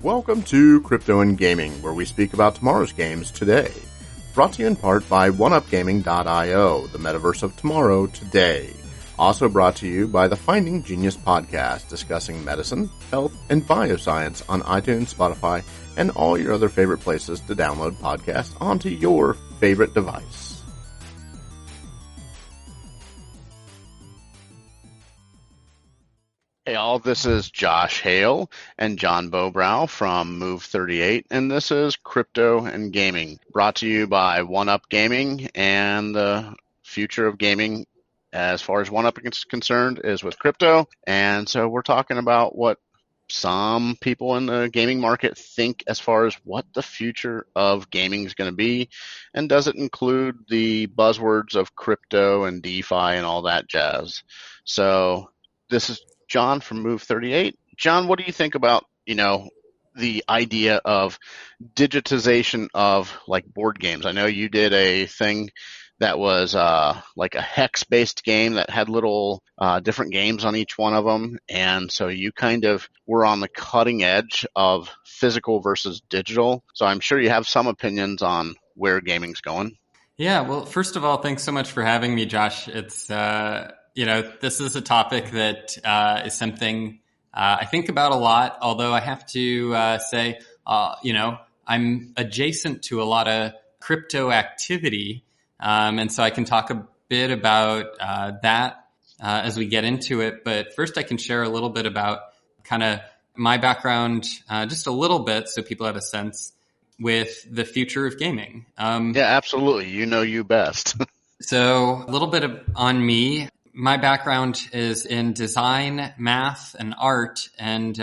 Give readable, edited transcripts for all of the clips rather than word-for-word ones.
Welcome to Crypto and Gaming, where we speak about tomorrow's games today. Brought to you in part by OneUpGaming.io, the metaverse of tomorrow today. Also brought to you by the Finding Genius podcast, discussing medicine, health, and bioscience on iTunes, Spotify, and all your other favorite places to download podcasts onto your favorite device. Hey all, this is Josh Hale and Jon Bobrow from Move38, and this is Crypto and Gaming, brought to you by OneUp Gaming, and the future of gaming as far as OneUp is concerned is with crypto. And so we're talking about what some people in the gaming market think as far as what the future of gaming is going to be, and does it include the buzzwords of crypto and DeFi and all that jazz. So this is John from Move38. John, what do you think about, the idea of digitization of like board games? I know you did a thing that was like a hex-based game that had little different games on each one of them, and so you kind of were on the cutting edge of physical versus digital. So I'm sure you have some opinions on where gaming's going. Yeah, well, first of all, thanks so much for having me, Josh. It's this is a topic that is something I think about a lot, although I have to say, I'm adjacent to a lot of crypto activity. And so I can talk a bit about that as we get into it. But first, I can share a little bit about kind of my background, just a little bit, so people have a sense with the future of gaming. Yeah, absolutely. You best. So a little bit on me. My background is in design, math, and art, and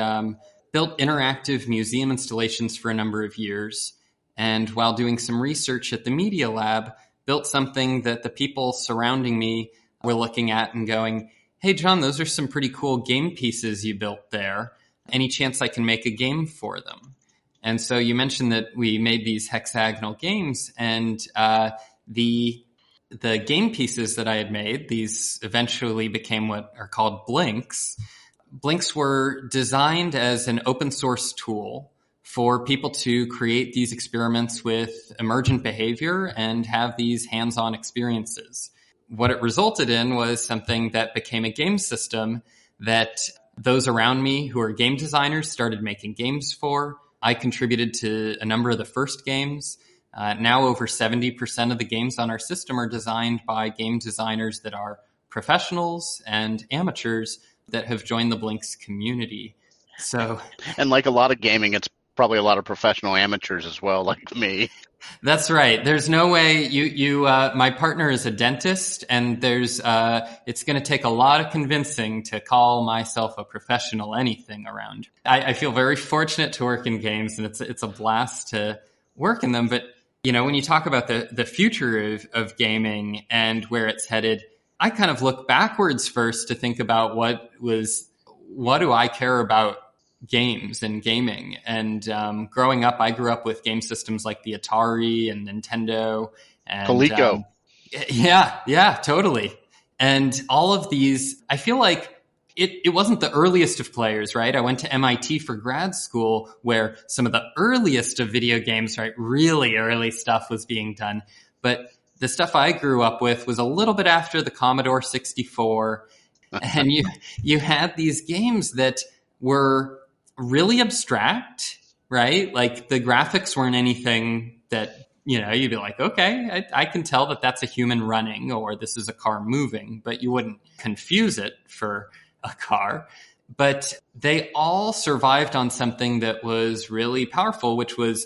built interactive museum installations for a number of years. And while doing some research at the Media Lab, built something that the people surrounding me were looking at and going, "Hey, John, those are some pretty cool game pieces you built there. Any chance I can make a game for them?" And so you mentioned that we made these hexagonal games, and the game pieces that I had made, these eventually became what are called Blinks. Blinks were designed as an open source tool for people to create these experiments with emergent behavior and have these hands-on experiences. What it resulted in was something that became a game system that those around me who are game designers started making games for. I contributed to a number of the first games. Now over 70% of the games on our system are designed by game designers that are professionals and amateurs that have joined the Blinks community. So, and like a lot of gaming, it's probably a lot of professional amateurs as well, like me. That's right. There's no way my partner is a dentist, and it's going to take a lot of convincing to call myself a professional anything around. I feel very fortunate to work in games, and it's a blast to work in them. But, when you talk about the future of gaming and where it's headed, I kind of look backwards first to think about what do I care about games and gaming. And growing up, I grew up with game systems like the Atari and Nintendo. And, Coleco. Yeah, totally. And all of these, I feel like it wasn't the earliest of players, right? I went to MIT for grad school where some of the earliest of video games, right, really early stuff was being done. But the stuff I grew up with was a little bit after the Commodore 64. And you had these games that were really abstract, right? Like the graphics weren't anything that, you'd be like, okay, I can tell that that's a human running or this is a car moving, but you wouldn't confuse it for a car. But they all survived on something that was really powerful, which was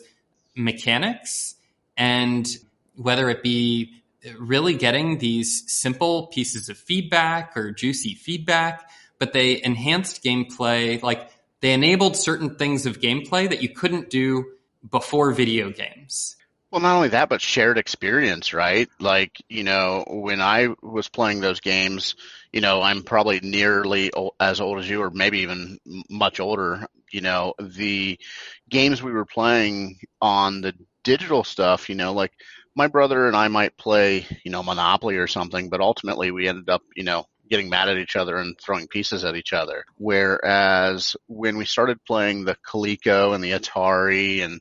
mechanics, and whether it be really getting these simple pieces of feedback or juicy feedback, but they enhanced gameplay. Like they enabled certain things of gameplay that you couldn't do before video games. Well, not only that, but shared experience, right? Like, when I was playing those games, I'm probably nearly as old as you, or maybe even much older. The games we were playing on the digital stuff, like my brother and I might play, Monopoly or something, but ultimately we ended up, getting mad at each other and throwing pieces at each other. Whereas when we started playing the Coleco and the Atari, and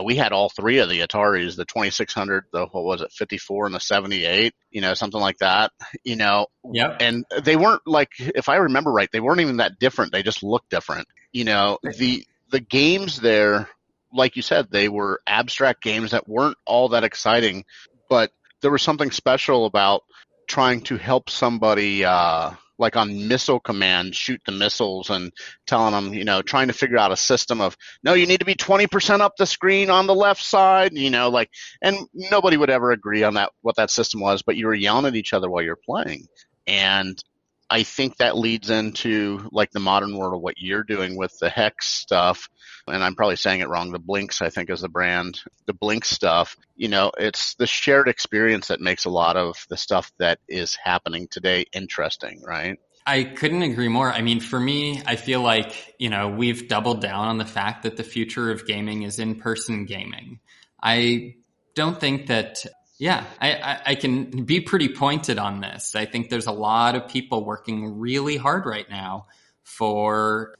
we had all three of the Ataris, the 2600, the what was it, 54 and the 78, something like that, Yep. and they weren't like, if I remember right, they weren't even that different. They just looked different. The games there, like you said, they were abstract games that weren't all that exciting, but there was something special about trying to help somebody, like on Missile Command, shoot the missiles and telling them, trying to figure out a system of, no, you need to be 20% up the screen on the left side, and nobody would ever agree on what that system was, but you were yelling at each other while you're playing. And I think that leads into like the modern world of what you're doing with the Hex stuff. And I'm probably saying it wrong. The Blinks, I think, is the brand. The Blink stuff, it's the shared experience that makes a lot of the stuff that is happening today interesting, right? I couldn't agree more. I mean, for me, I feel like, we've doubled down on the fact that the future of gaming is in-person gaming. I don't think that, I can be pretty pointed on this. I think there's a lot of people working really hard right now for,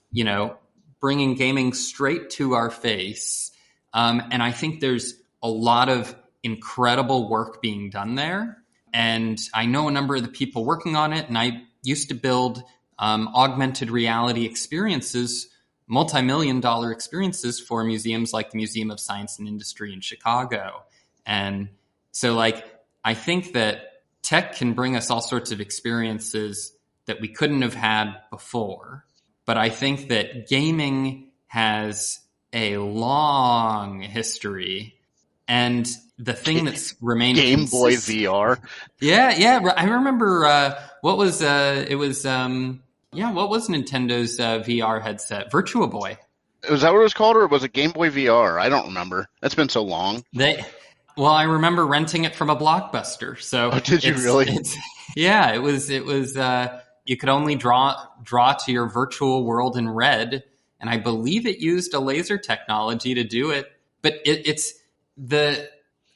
bringing gaming straight to our face. And I think there's a lot of incredible work being done there. And I know a number of the people working on it. And I used to build augmented reality experiences, multi-million-dollar experiences for museums like the Museum of Science and Industry in Chicago. And so, I think that tech can bring us all sorts of experiences that we couldn't have had before. But I think that gaming has a long history, and the thing that's remained Game Boy VR. Yeah. I remember what was Nintendo Nintendo's VR headset? Virtua Boy. Was that what it was called, or was it Game Boy VR? I don't remember. That's been so long. Well, I remember renting it from a Blockbuster. So did you really? It was. You could only draw to your virtual world in red, and I believe it used a laser technology to do it. But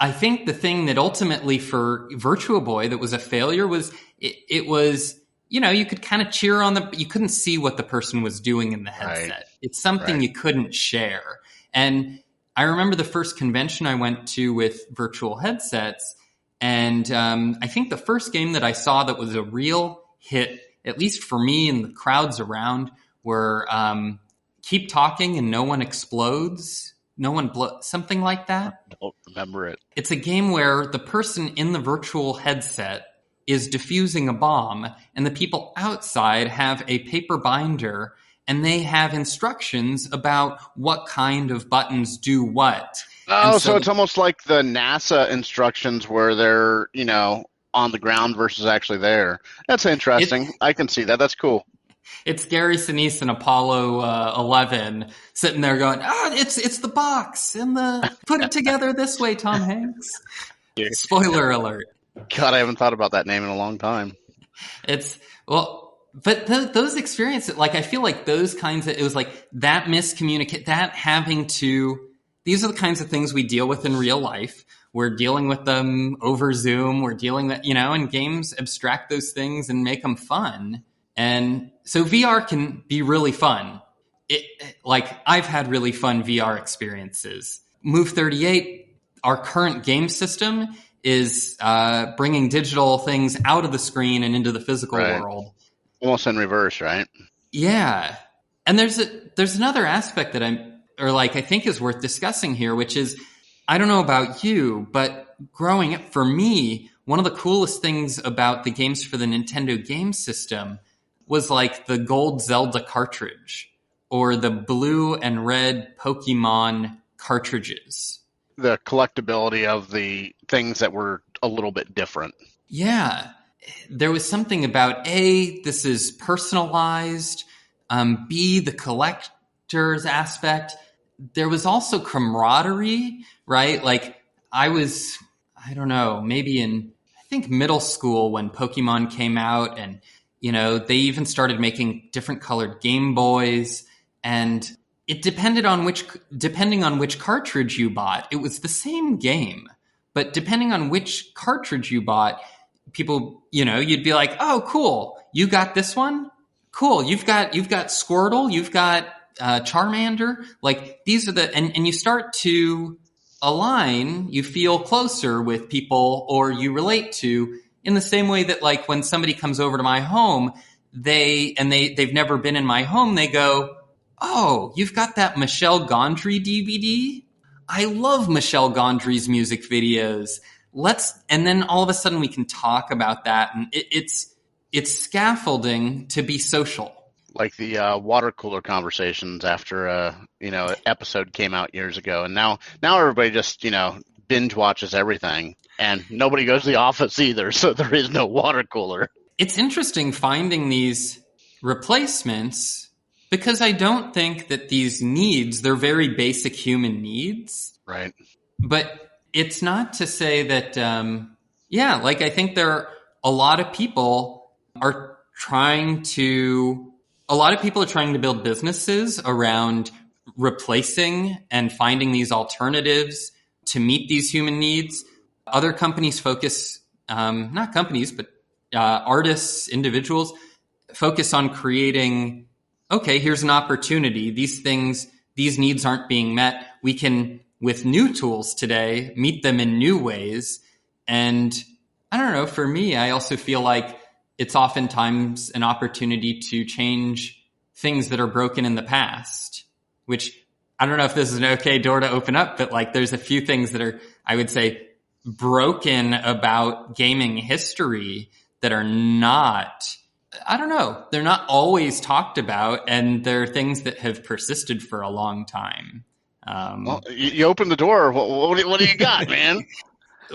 I think the thing that ultimately for Virtua Boy that was a failure was it was, you could kind of cheer on you couldn't see what the person was doing in the headset. Right. It's something you couldn't share. And I remember the first convention I went to with virtual headsets, and I think the first game that I saw that was a real hit, at least for me and the crowds around, were Keep Talking and No One Explodes. Something like that. I don't remember it. It's a game where the person in the virtual headset is defusing a bomb, and the people outside have a paper binder, and they have instructions about what kind of buttons do what. Oh, so it's almost like the NASA instructions where they're, on the ground versus actually there. That's interesting. I can see that. That's cool. It's Gary Sinise in Apollo 11 sitting there going, it's the box and put it together this way, Tom Hanks. Yeah. Spoiler alert. God, I haven't thought about that name in a long time. But those experiences, I feel like those kinds of, it was like that miscommunicate, that having to, these are the kinds of things we deal with in real life. We're dealing with them over Zoom. We're dealing with, and games abstract those things and make them fun. And so VR can be really fun. I've had really fun VR experiences. Move38, our current game system, is bringing digital things out of the screen and into the physical world. Almost in reverse, right? Yeah. And there's another aspect that I think is worth discussing here, which is, I don't know about you, but growing up, for me, one of the coolest things about the games for the Nintendo game system was the gold Zelda cartridge or the blue and red Pokemon cartridges. The collectability of the things that were a little bit different. Yeah. There was something about A, this is personalized, B, the collector's aspect. There was also camaraderie, right? I was, I don't know, maybe in, I think, middle school when Pokemon came out, and they even started making different colored Game Boys, and it depending on which cartridge you bought, it was the same game. But depending on which cartridge you bought, people, you'd be like, oh, cool. you got this one? Cool. You've got Squirtle, you've got Charmander. Like these are and you start to align, you feel closer with people or you relate to in the same way that like when somebody comes over to my home, they've never been in my home, they go, "Oh, you've got that Michelle Gondry DVD? I love Michelle Gondry's music videos. And then all of a sudden we can talk about that, and it's scaffolding to be social." Like the water cooler conversations after an episode came out years ago, and now everybody just binge watches everything, and nobody goes to the office either, so there is no water cooler. It's interesting finding these replacements because I don't think that these needs, they're very basic human needs. Right. But it's not to say that, I think there are a lot of people are trying to build businesses around replacing and finding these alternatives to meet these human needs. Other companies focus, not companies, but artists, individuals focus on creating, okay, here's an opportunity. These needs aren't being met. We can, with new tools today, meet them in new ways. And I don't know, for me, I also feel like it's oftentimes an opportunity to change things that are broken in the past, which I don't know if this is an okay door to open up, but like there's a few things that are, I would say, broken about gaming history that are not, I don't know, they're not always talked about, and they're things that have persisted for a long time. Well, you open the door. What do you got, man?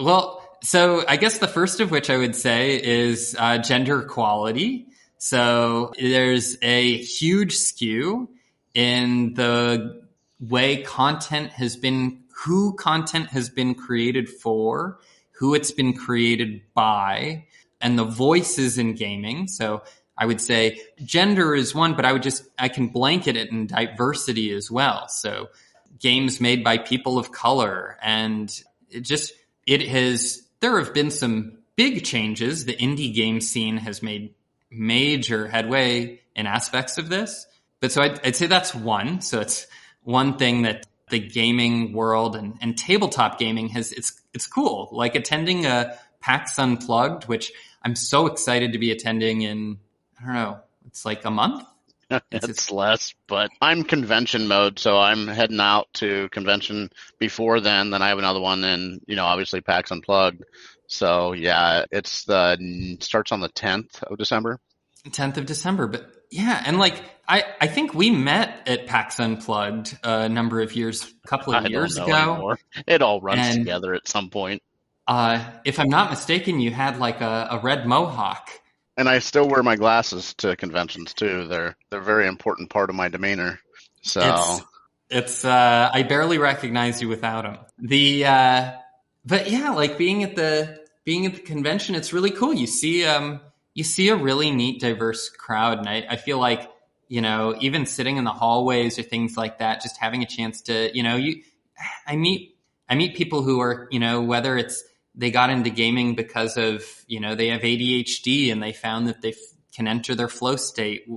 Well, so I guess the first of which I would say is gender equality. So there's a huge skew in the way who content has been created for, who it's been created by, and the voices in gaming. So I would say gender is one, but I can blanket it in diversity as well. So games made by people of color, and there have been some big changes. The indie game scene has made major headway in aspects of this. But so I'd say that's one. So it's one thing that the gaming world and tabletop gaming it's cool. Like attending a PAX Unplugged, which I'm so excited to be attending in, I don't know, it's like a month. It's less, but I'm convention mode, so I'm heading out to convention before then. Then I have another one, and obviously PAX Unplugged. So yeah, starts on the 10th of December. 10th of December, but yeah, and like I think we met at PAX Unplugged a number of years, a couple of years ago. Anymore. It all runs together at some point. If I'm not mistaken, you had like a red mohawk. And I still wear my glasses to conventions too. They're a very important part of my demeanor. So it's I barely recognize you without them. But yeah, like being at the convention, it's really cool. You see a really neat, diverse crowd, and I feel like even sitting in the hallways or things like that, just having a chance to I meet people who are whether it's they got into gaming because of, they have ADHD and they found that they can enter their flow state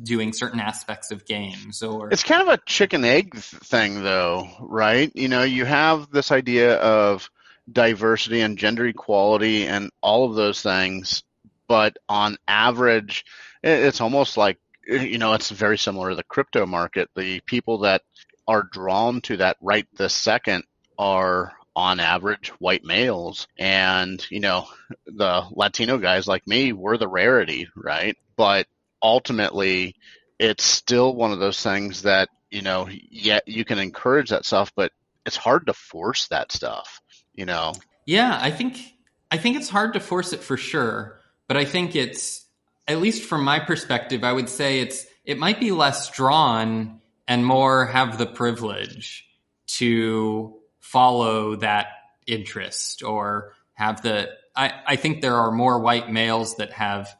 doing certain aspects of games. Or it's kind of a chicken egg thing though, right? You have this idea of diversity and gender equality and all of those things, but on average, it's almost like, it's very similar to the crypto market. The people that are drawn to that right this second are on average white males, and the Latino guys like me, we're the rarity, right? But ultimately it's still one of those things that you can encourage that stuff, but it's hard to force that stuff. Yeah, I think it's hard to force it for sure, but I think it's, at least from my perspective, I would say it might be less drawn and more have the privilege to follow that interest, or have I think there are more white males that have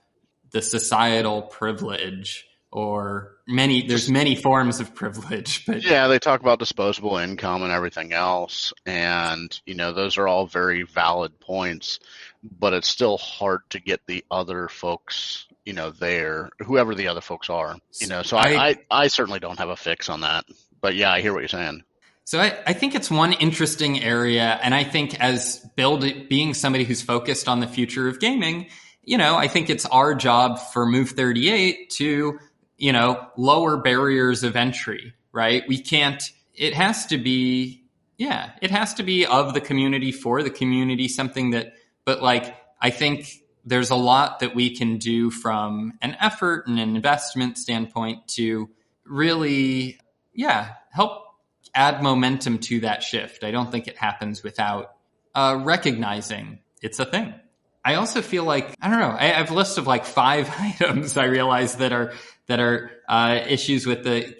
the societal privilege, or there's many forms of privilege, but yeah, they talk about disposable income and everything else, and those are all very valid points, but it's still hard to get the other folks whoever the other folks are. So I certainly don't have a fix on that. But yeah, I hear what you're saying. So I think it's one interesting area. And I think as being somebody who's focused on the future of gaming, I think it's our job for Move38 to, lower barriers of entry, right? It has to be of the community, for the community, but I think there's a lot that we can do from an effort and an investment standpoint to really, help add momentum to that shift. I don't think it happens without recognizing it's a thing. I also feel like, I don't know, I have a list of 5 items I realize that are issues with the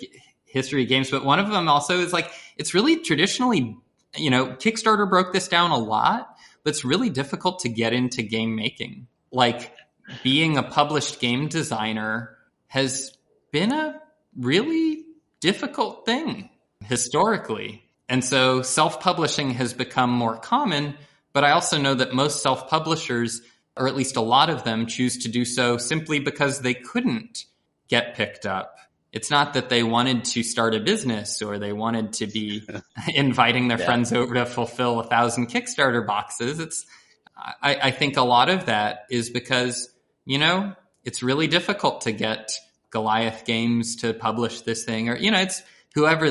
history of games, but one of them also is it's really traditionally, Kickstarter broke this down a lot, but it's really difficult to get into game making. Being a published game designer has been a really difficult thing historically. And so self-publishing has become more common, but I also know that most self-publishers, or at least a lot of them, choose to do so simply because they couldn't get picked up. It's not that they wanted to start a business or they wanted to be inviting their friends over to fulfill 1,000 Kickstarter boxes. I think a lot of that is because, it's really difficult to get Goliath Games to publish this thing, or, it's whoever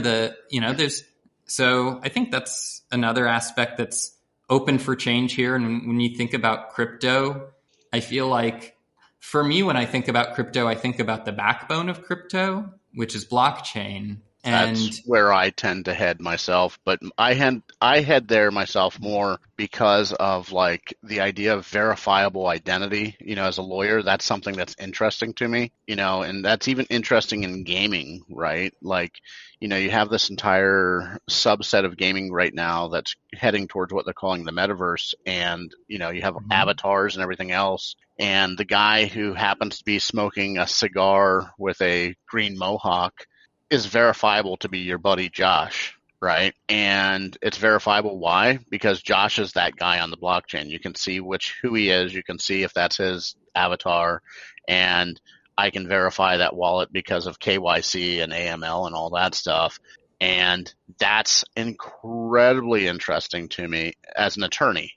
so I think that's another aspect that's open for change here. And when you think about crypto, I feel like for me, when I think about crypto, I think about the backbone of crypto, which is blockchain. And that's where I tend to head myself, but I head there myself more because of the idea of verifiable identity. As a lawyer, that's something that's interesting to me, and that's even interesting in gaming, right? You have this entire subset of gaming right now that's heading towards what they're calling the metaverse, and you have avatars and everything else. And the guy who happens to be smoking a cigar with a green mohawk is verifiable to be your buddy Josh, right? And it's verifiable. Why? Because Josh is that guy on the blockchain. You can see who he is. You can see if that's his avatar, and I can verify that wallet because of KYC and AML and all that stuff. And that's incredibly interesting to me as an attorney.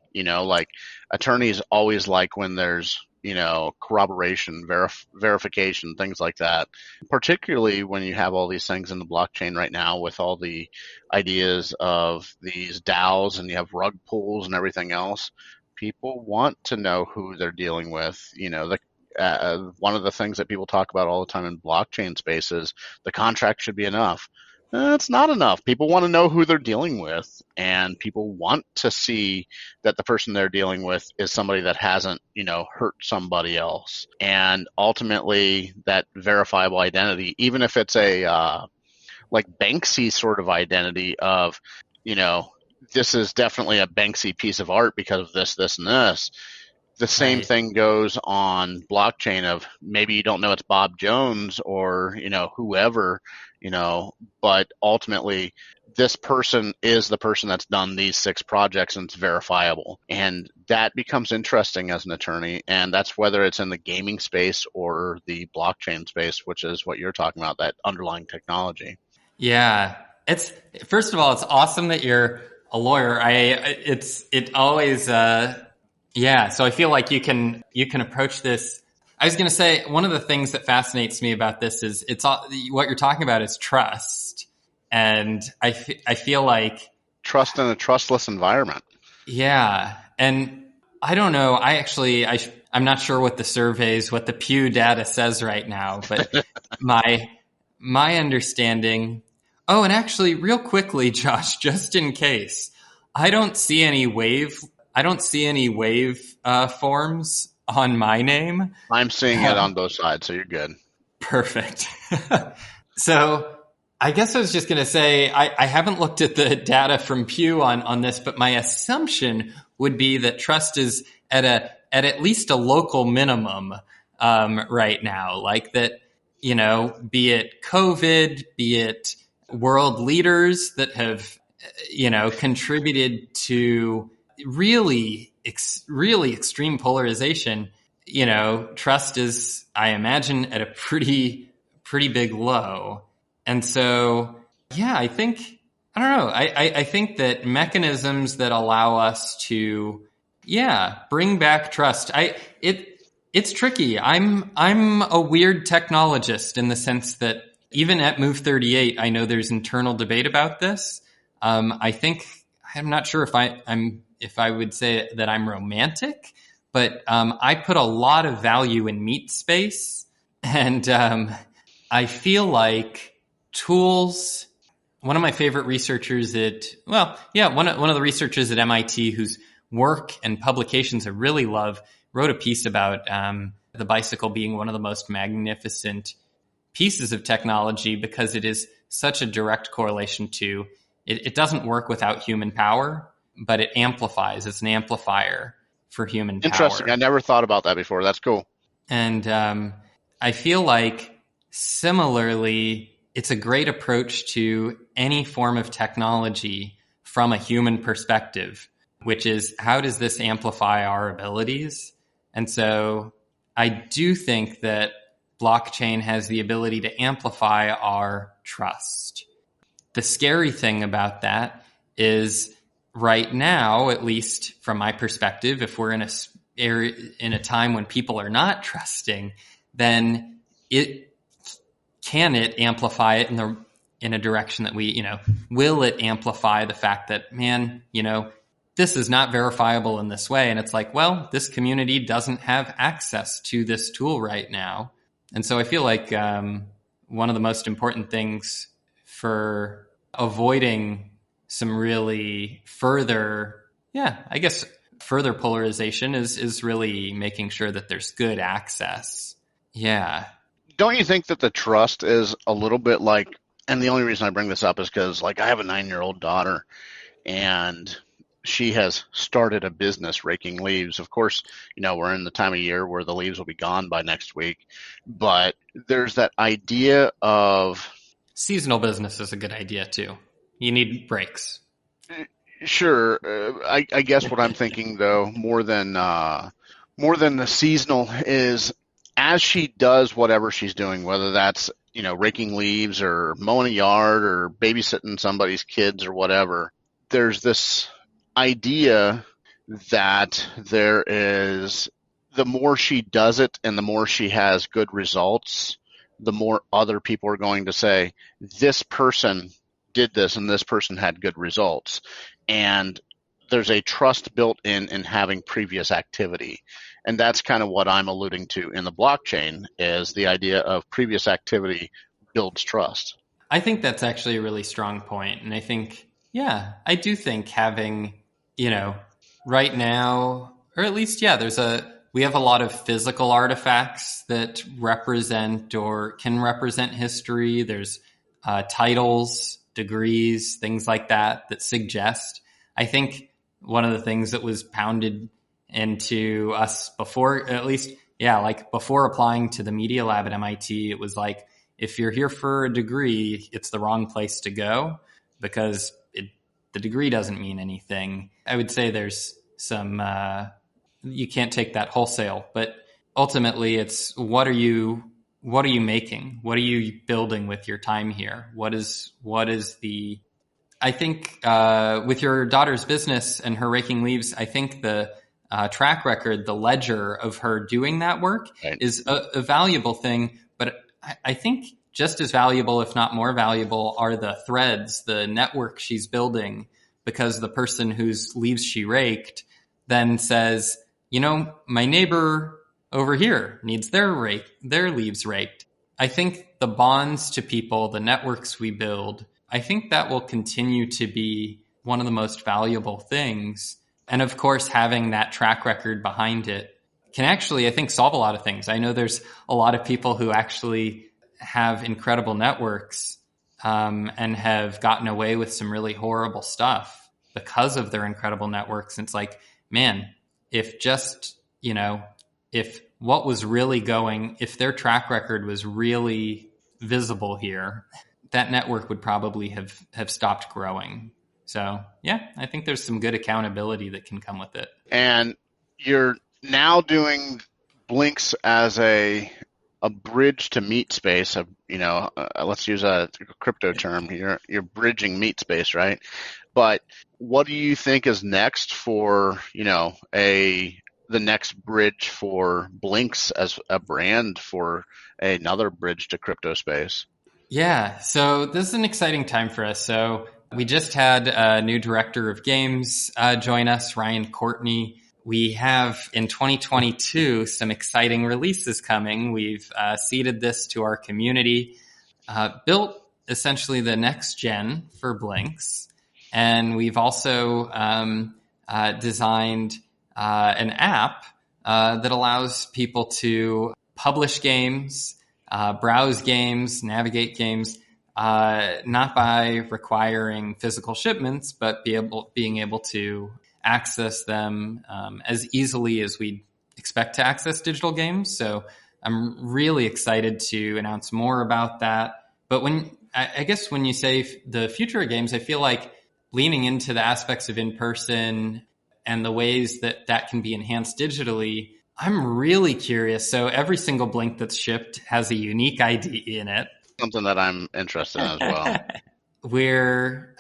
Attorneys always like when there's corroboration, verification, things like that, particularly when you have all these things in the blockchain right now with all the ideas of these DAOs and you have rug pulls and everything else. People want to know who they're dealing with. One of the things that people talk about all the time in blockchain space is the contract should be enough. It's not enough. People want to know who they're dealing with, and people want to see that the person they're dealing with is somebody that hasn't, hurt somebody else. And ultimately, that verifiable identity, even if it's a Banksy sort of identity of, this is definitely a Banksy piece of art because of this, this, and this. The same thing goes on blockchain of maybe you don't know it's Bob Jones or, whoever, but ultimately this person is the person that's done these 6 projects and it's verifiable. And that becomes interesting as an attorney. And that's whether it's in the gaming space or the blockchain space, which is what you're talking about, that underlying technology. Yeah. First of all, it's awesome that you're a lawyer. So I feel like you can approach this. I was going to say, one of the things that fascinates me about this is what you're talking about is trust. And I feel like trust in a trustless environment. Yeah. And I don't know. I'm not sure what the Pew data says right now, but my understanding. Oh, and actually real quickly, Josh, just in case, I don't see any wave forms on my name. I'm seeing it on both sides, so you're good. Perfect. So I guess I was just going to say, I haven't looked at the data from Pew on this, but my assumption would be that trust is at least a local minimum right now. Like that, be it COVID, be it world leaders that have, contributed to really extreme polarization. trust is, I imagine, at a pretty big low. And so, yeah, I don't know. I think that mechanisms that allow us to, bring back trust. It's tricky. I'm a weird technologist in the sense that even at Move38, I know there's internal debate about this. I think I'm not sure if I would say that I'm romantic, but I put a lot of value in meat space, and I feel like tools. One of my favorite researchers one of the researchers at MIT whose work and publications I really love wrote a piece about the bicycle being one of the most magnificent pieces of technology because it is such a direct correlation to it doesn't work without human power, but it amplifies. It's an amplifier for human power. Interesting. I never thought about that before. That's cool. And I feel like similarly, it's a great approach to any form of technology from a human perspective, which is how does this amplify our abilities? And so I do think that blockchain has the ability to amplify our trust. The scary thing about that is right now, at least from my perspective, if we're in a time when people are not trusting, then can it amplify it in a direction that will it amplify the fact that, man, this is not verifiable in this way? And it's like, well, this community doesn't have access to this tool right now. And so I feel like one of the most important things for avoiding some really further polarization is really making sure that there's good access. Yeah. Don't you think that the trust is a little bit like, and the only reason I bring this up is because, I have a 9-year-old daughter, and she has started a business raking leaves. Of course, we're in the time of year where the leaves will be gone by next week, but there's that idea of seasonal business is a good idea too. You need breaks. Sure. I guess what I'm thinking, though, more than the seasonal is, as she does whatever she's doing, whether that's, raking leaves or mowing a yard or babysitting somebody's kids or whatever, there's this idea that there is, the more she does it and the more she has good results, the more other people are going to say, this person did this and this person had good results. And there's a trust built in having previous activity. And that's kind of what I'm alluding to in the blockchain, is the idea of previous activity builds trust. I think that's actually a really strong point. And I think, I do think having, right now, or at least, we have a lot of physical artifacts that represent or can represent history. There's titles, degrees, things like that suggest. I think one of the things that was pounded into us before, at least, before applying to the Media Lab at MIT, it was like, if you're here for a degree, it's the wrong place to go because the degree doesn't mean anything. I would say there's some, you can't take that wholesale, but ultimately it's what are you making? What are you building with your time here? What is the, I think with your daughter's business and her raking leaves, I think the track record, the ledger of her doing that work is a valuable thing. But I think just as valuable, if not more valuable, are the threads, the network she's building, because the person whose leaves she raked then says, my neighbor over here needs their leaves raked. I think the bonds to people, the networks we build, I think that will continue to be one of the most valuable things. And of course, having that track record behind it can actually, I think, solve a lot of things. I know there's a lot of people who actually have incredible networks and have gotten away with some really horrible stuff because of their incredible networks. And it's like, man, if what was really going, if their track record was really visible here, that network would probably have stopped growing. So, I think there's some good accountability that can come with it. And you're now doing Blinks as a bridge to meet space. Let's use a crypto term. You're bridging meet space, right? But what do you think is next for the next bridge for Blinks as a brand for another bridge to crypto space? Yeah, so this is an exciting time for us. So we just had a new director of games join us, Ryan Courtney. We have in 2022 some exciting releases coming. We've seeded this to our community, built essentially the next gen for Blinks. And we've also designed an app that allows people to publish games, browse games, navigate games, not by requiring physical shipments, but being able to access them as easily as we expect to access digital games. So I'm really excited to announce more about that. But I guess when you say the future of games, I feel like leaning into the aspects of in-person and the ways that that can be enhanced digitally, I'm really curious. So every single Blink that's shipped has a unique ID in it. Something that I'm interested in as well. We're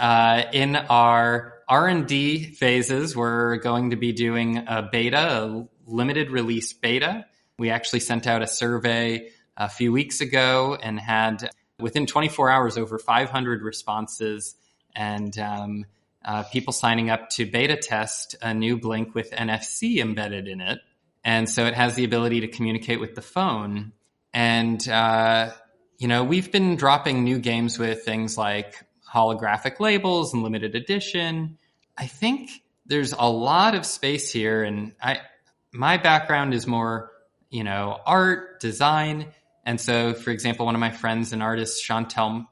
in our R&D phases. We're going to be doing a beta, a limited release beta. We actually sent out a survey a few weeks ago and had, within 24 hours, over 500 responses and people signing up to beta test a new Blink with NFC embedded in it. And so it has the ability to communicate with the phone. And, we've been dropping new games with things like holographic labels and limited edition. I think there's a lot of space here. And my background is more, art, design. And so, for example, one of my friends, an artist, Chantel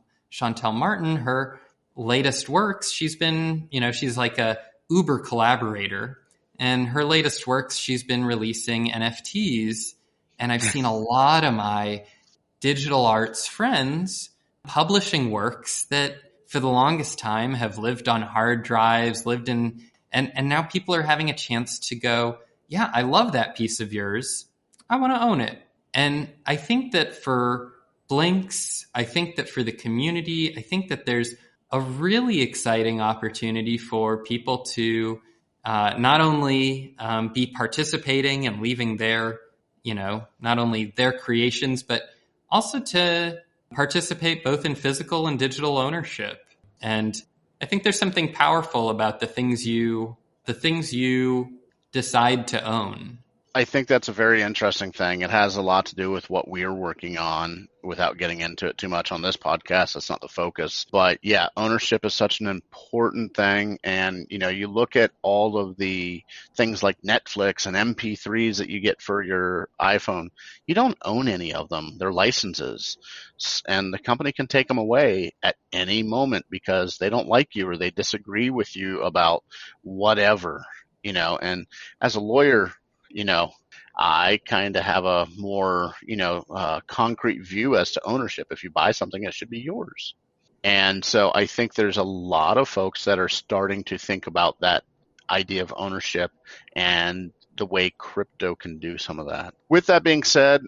Martin, her latest works, she's been, she's like a Uber collaborator. And her latest works, she's been releasing NFTs. And I've seen a lot of my digital arts friends publishing works that for the longest time have lived on hard drives, and now people are having a chance to go, yeah, I love that piece of yours. I want to own it. And I think that for Blinks, I think that for the community, I think that there's a really exciting opportunity for people to not only be participating and leaving their, not only their creations, but also to participate both in physical and digital ownership. And I think there's something powerful about the things you decide to own. I think that's a very interesting thing. It has a lot to do with what we're working on without getting into it too much on this podcast. That's not the focus. But yeah, ownership is such an important thing. And, you look at all of the things like Netflix and MP3s that you get for your iPhone. You don't own any of them. They're licenses. And the company can take them away at any moment because they don't like you or they disagree with you about whatever, and as a lawyer, I kind of have a more, concrete view as to ownership. If you buy something, it should be yours. And so I think there's a lot of folks that are starting to think about that idea of ownership and the way crypto can do some of that. With that being said,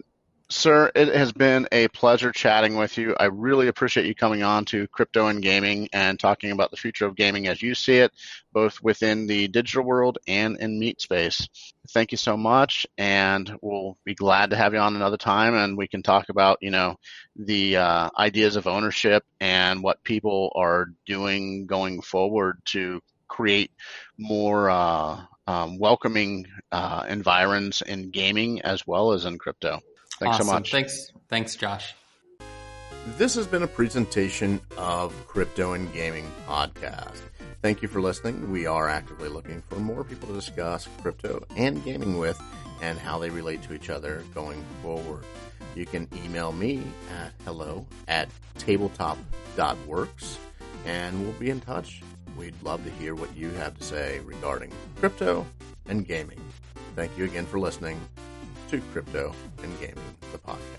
sir, it has been a pleasure chatting with you. I really appreciate you coming on to Crypto and Gaming and talking about the future of gaming as you see it, both within the digital world and in meat space. Thank you so much, and we'll be glad to have you on another time, and we can talk about, the ideas of ownership and what people are doing going forward to create more welcoming environs in gaming as well as in crypto. Thanks awesome. so much. Thanks, Josh. This has been a presentation of Crypto and Gaming Podcast. Thank you for listening. We are actively looking for more people to discuss crypto and gaming with and how they relate to each other going forward. You can email me at hello@tabletop.works and we'll be in touch. We'd love to hear what you have to say regarding crypto and gaming. Thank you again for listening to Crypto and Gaming, the podcast.